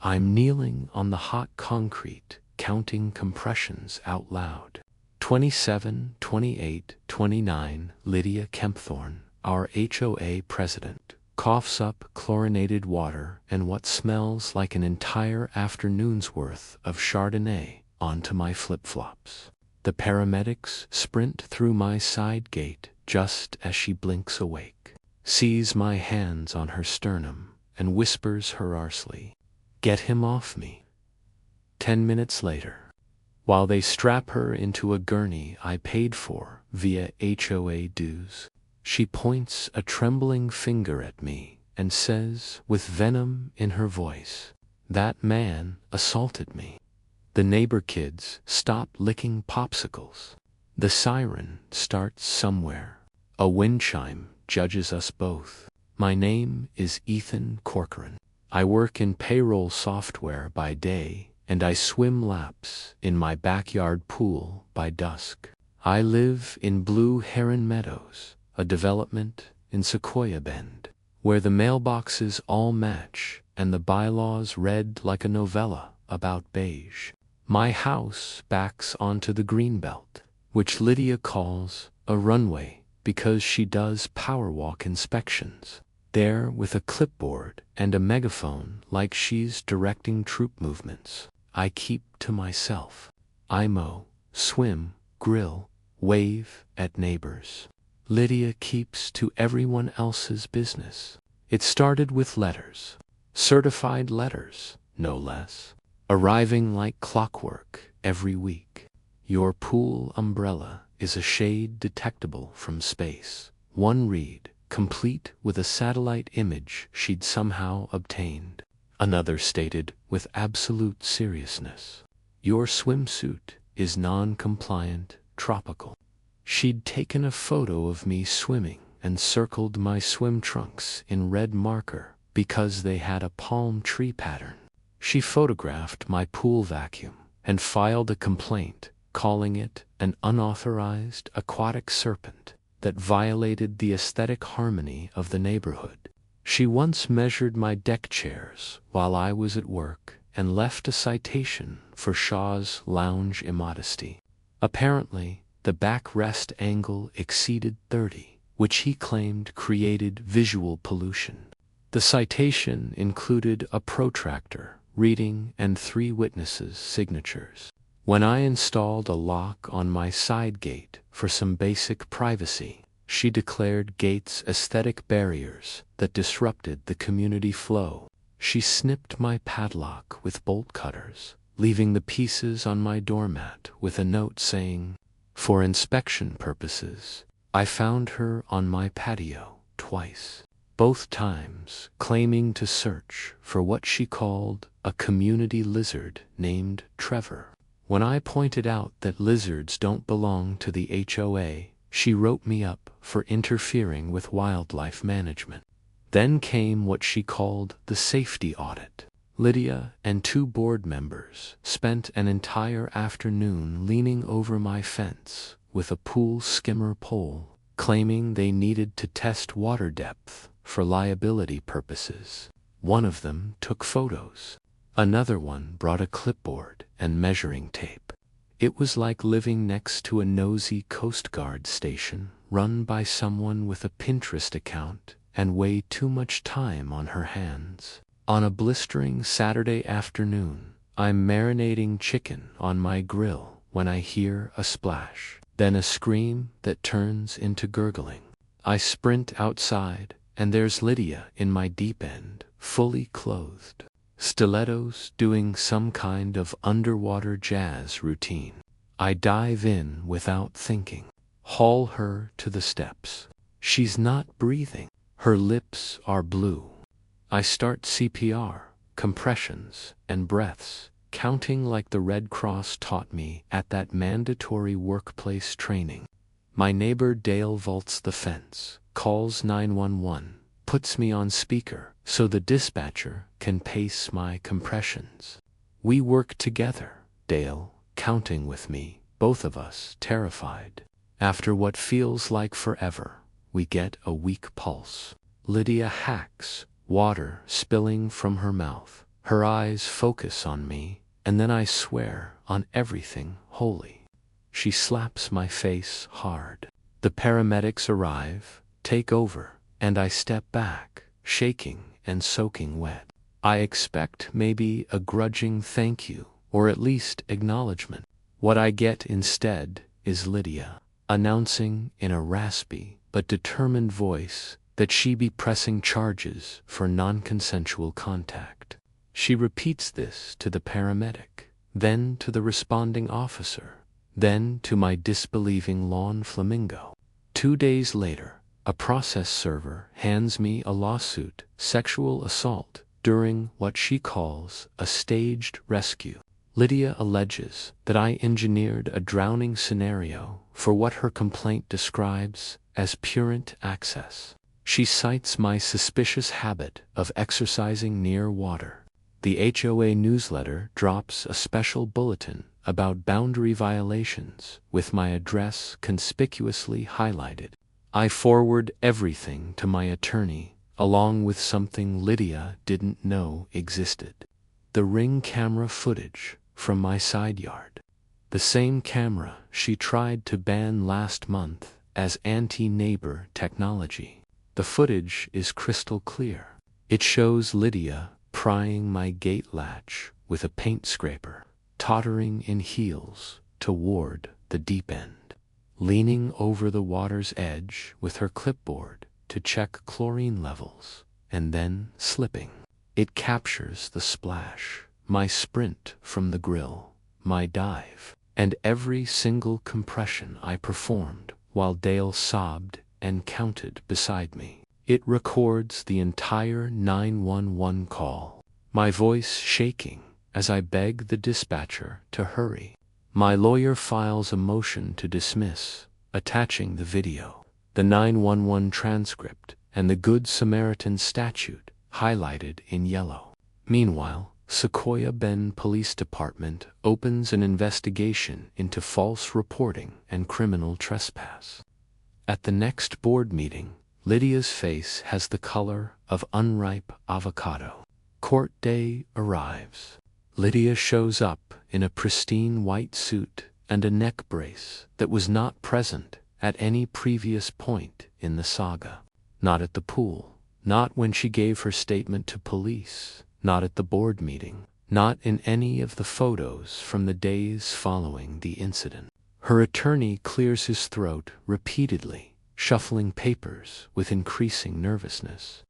I'm kneeling on the hot concrete, counting compressions out loud. 27, 28, 29. Lydia Kempthorne, our HOA president, coughs up chlorinated water and what smells like an entire afternoon's worth of Chardonnay onto my flip-flops. The paramedics sprint through my side gate just as she blinks awake, sees my hands on her sternum, and whispers hoarsely, "Get him off me." 10 minutes later, while they strap her into a gurney I paid for via HOA dues, she points a trembling finger at me and says with venom in her voice, "That man assaulted me." The neighbor kids stop licking popsicles. The siren starts somewhere. A wind chime judges us both. My name is Ethan Corcoran. I work in payroll software by day, and I swim laps in my backyard pool by dusk. I live in Blue Heron Meadows, a development in Sequoia Bend, where the mailboxes all match and the bylaws read like a novella about beige. My house backs onto the greenbelt, which Lydia calls a runway because she does power walk inspections. There with a clipboard and a megaphone like she's directing troop movements, I keep to myself. I mow, swim, grill, wave at neighbors. Lydia keeps to everyone else's business. It started with letters, certified letters, no less, arriving like clockwork every week. Your pool umbrella is a shade detectable from space. One read, complete with a satellite image she'd somehow obtained. Another stated with absolute seriousness, "Your swimsuit is non-compliant, tropical." She'd taken a photo of me swimming and circled my swim trunks in red marker because they had a palm tree pattern. She photographed my pool vacuum and filed a complaint, calling it an unauthorized aquatic serpent that violated the aesthetic harmony of the neighborhood. She once measured my deck chairs while I was at work and left a citation for Shaw's lounge immodesty. Apparently, the backrest angle exceeded 30, which he claimed created visual pollution. The citation included a protractor, reading, and 3 witnesses' signatures. When I installed a lock on my side gate for some basic privacy, she declared gates aesthetic barriers that disrupted the community flow. She snipped my padlock with bolt cutters, leaving the pieces on my doormat with a note saying, "For inspection purposes." I found her on my patio twice, both times claiming to search for what she called a community lizard named Trevor. When I pointed out that lizards don't belong to the HOA, she wrote me up for interfering with wildlife management. Then came what she called the safety audit. Lydia and 2 board members spent an entire afternoon leaning over my fence with a pool skimmer pole, claiming they needed to test water depth for liability purposes. One of them took photos. Another one brought a clipboard and measuring tape. It was like living next to a nosy Coast Guard station run by someone with a Pinterest account and way too much time on her hands. On a blistering Saturday afternoon, I'm marinating chicken on my grill when I hear a splash, then a scream that turns into gurgling. I sprint outside, and there's Lydia in my deep end, fully clothed, stilettos doing some kind of underwater jazz routine. I dive in without thinking, haul her to the steps. She's not breathing. Her lips are blue. I start CPR, compressions, and breaths, counting like the Red Cross taught me at that mandatory workplace training. My neighbor Dale vaults the fence, calls 911, puts me on speaker so the dispatcher can pace my compressions. We work together, Dale counting with me, both of us terrified. After what feels like forever, we get a weak pulse. Lydia hacks, water spilling from her mouth, Her eyes focus on me, and then I swear on everything holy. She slaps my face hard. The paramedics arrive, take over, and I step back, shaking and soaking wet. I expect maybe a grudging thank you, or at least acknowledgement. What I get instead is Lydia, announcing in a raspy but determined voice that she be pressing charges for non-consensual contact. She repeats this to the paramedic, then to the responding officer, then to my disbelieving lawn flamingo. 2 days later, a process server hands me a lawsuit, sexual assault, during what she calls a staged rescue. Lydia alleges that I engineered a drowning scenario for what her complaint describes as purient access. She cites my suspicious habit of exercising near water. The HOA newsletter drops a special bulletin about boundary violations with my address conspicuously highlighted. I forward everything to my attorney, along with something Lydia didn't know existed. The Ring camera footage from my side yard. The same camera she tried to ban last month as anti-neighbor technology. The footage is crystal clear. It shows Lydia prying my gate latch with a paint scraper, tottering in heels toward the deep end, leaning over the water's edge with her clipboard to check chlorine levels, and then slipping. It captures the splash, my sprint from the grill, my dive, and every single compression I performed while Dale sobbed and counted beside me. It records the entire 911 call, my voice shaking as I beg the dispatcher to hurry. My lawyer files a motion to dismiss, attaching the video, the 911 transcript, and the Good Samaritan statute highlighted in yellow. Meanwhile, Sequoia Bend Police Department opens an investigation into false reporting and criminal trespass. At the next board meeting, Lydia's face has the color of unripe avocado. Court day arrives. Lydia shows up in a pristine white suit and a neck brace that was not present at any previous point in the saga. Not at the pool, not when she gave her statement to police, not at the board meeting, not in any of the photos from the days following the incident. Her attorney clears his throat repeatedly, shuffling papers with increasing nervousness.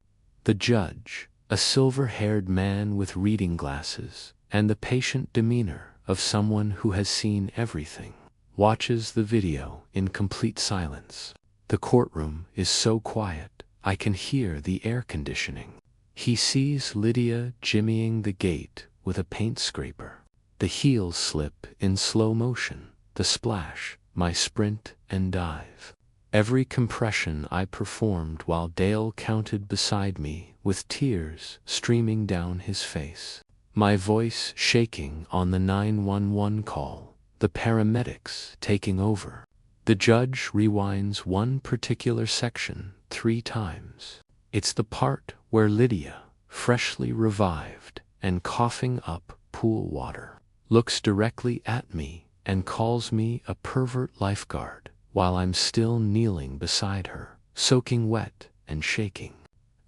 The judge, a silver-haired man with reading glasses and the patient demeanor of someone who has seen everything, watches the video in complete silence. The courtroom is so quiet, I can hear the air conditioning. He sees Lydia jimmying the gate with a paint scraper. The heels slip in slow motion, the splash, my sprint and dive. Every compression I performed while Dale counted beside me with tears streaming down his face. My voice shaking on the 911 call, the paramedics taking over. The judge rewinds one particular section 3 times. It's the part where Lydia, freshly revived and coughing up pool water, looks directly at me and calls me a pervert lifeguard while I'm still kneeling beside her, soaking wet and shaking.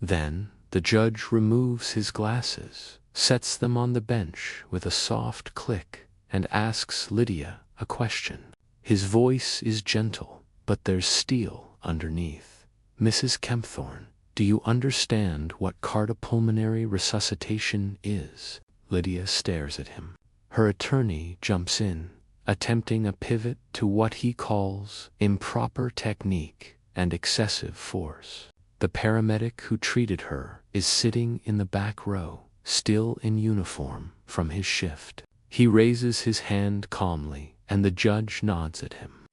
Then the judge removes his glasses, sets them on the bench with a soft click, and asks Lydia a question. His voice is gentle, but there's steel underneath. Mrs. Kempthorne, do you understand what cardiopulmonary resuscitation is? Lydia stares at him. Her attorney jumps in, attempting a pivot to what he calls improper technique and excessive force. The paramedic who treated her is sitting in the back row, still in uniform from his shift. He raises his hand calmly, and the judge nods at him.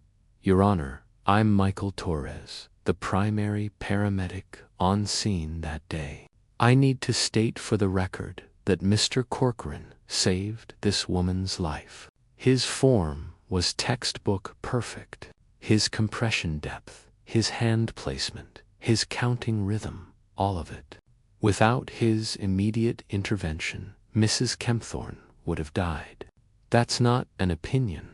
Your Honor, I'm Michael Torres, the primary paramedic on scene that day. I need to state for the record that Mr. Corcoran saved this woman's life. His form was textbook perfect. His compression depth, his hand placement, his counting rhythm, all of it. Without his immediate intervention, Mrs. Kempthorne would have died. That's not an opinion.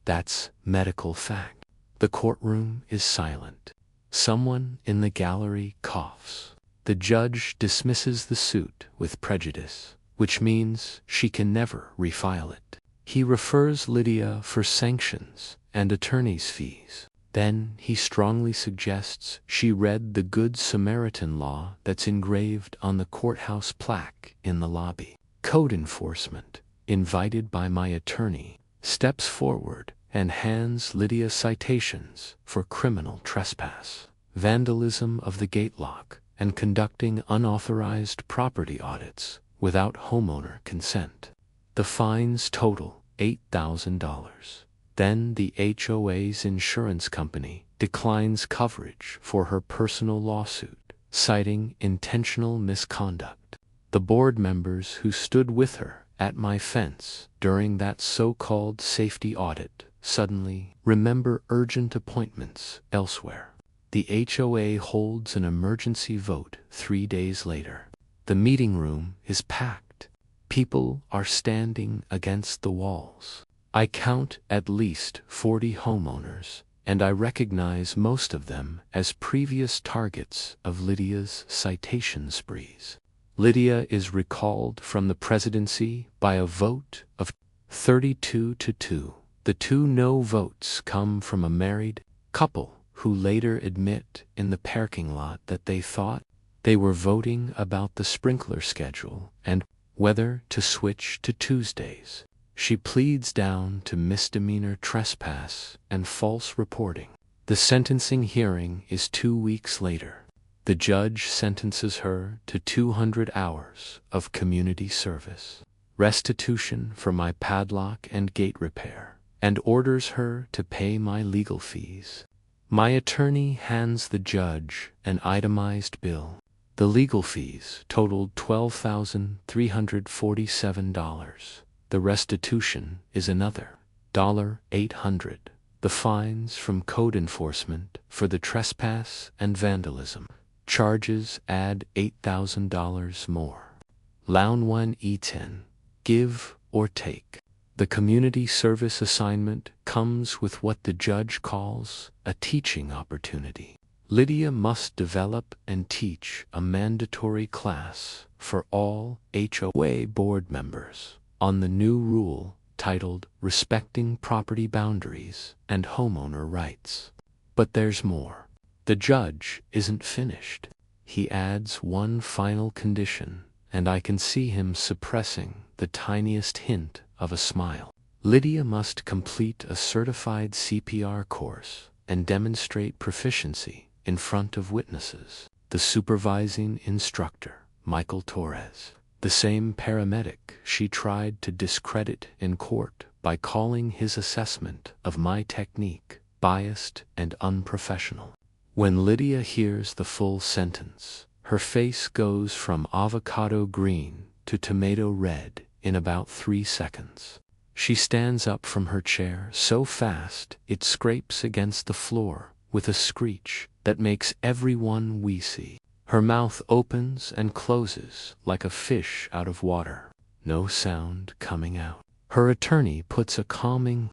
That's medical fact. The courtroom is silent. Someone in the gallery coughs. The judge dismisses the suit with prejudice, which means she can never refile it. He refers Lydia for sanctions and attorney's fees. Then he strongly suggests she read the Good Samaritan law that's engraved on the courthouse plaque in the lobby. Code enforcement, invited by my attorney, steps forward and hands Lydia citations for criminal trespass, vandalism of the gate lock, and conducting unauthorized property audits without homeowner consent. The fines total $8,000. Then the HOA's insurance company declines coverage for her personal lawsuit, citing intentional misconduct. The board members who stood with her at my fence during that so-called safety audit suddenly remember urgent appointments elsewhere. The HOA holds an emergency vote 3 days later. The meeting room is packed. People are standing against the walls. I count at least 40 homeowners, and I recognize most of them as previous targets of Lydia's citation sprees. Lydia is recalled from the presidency by a vote of 32-2. The 2 no votes come from a married couple who later admit in the parking lot that they thought they were voting about the sprinkler schedule and whether to switch to Tuesdays. She pleads down to misdemeanor trespass and false reporting. The sentencing hearing is 2 weeks later. The judge sentences her to 200 hours of community service, restitution for my padlock and gate repair, and orders her to pay my legal fees. My attorney hands the judge an itemized bill. The legal fees totaled $12,347. The restitution is another $800. The fines from code enforcement for the trespass and vandalism charges add $8,000 more. Loan 1E10, give or take. The community service assignment comes with what the judge calls a teaching opportunity. Lydia must develop and teach a mandatory class for all HOA board members on the new rule titled Respecting Property Boundaries and Homeowner Rights. But there's more. The judge isn't finished. He adds one final condition, and I can see him suppressing the tiniest hint of a smile. Lydia must complete a certified CPR course and demonstrate proficiency in front of witnesses. The supervising instructor, Michael Torres, the same paramedic she tried to discredit in court by calling his assessment of my technique biased and unprofessional. When Lydia hears the full sentence, her face goes from avocado green to tomato red in about 3 seconds. She stands up from her chair so fast it scrapes against the floor with a screech that makes everyone wheezy. Her mouth opens and closes like a fish out of water. No sound coming out. Her attorney puts a calming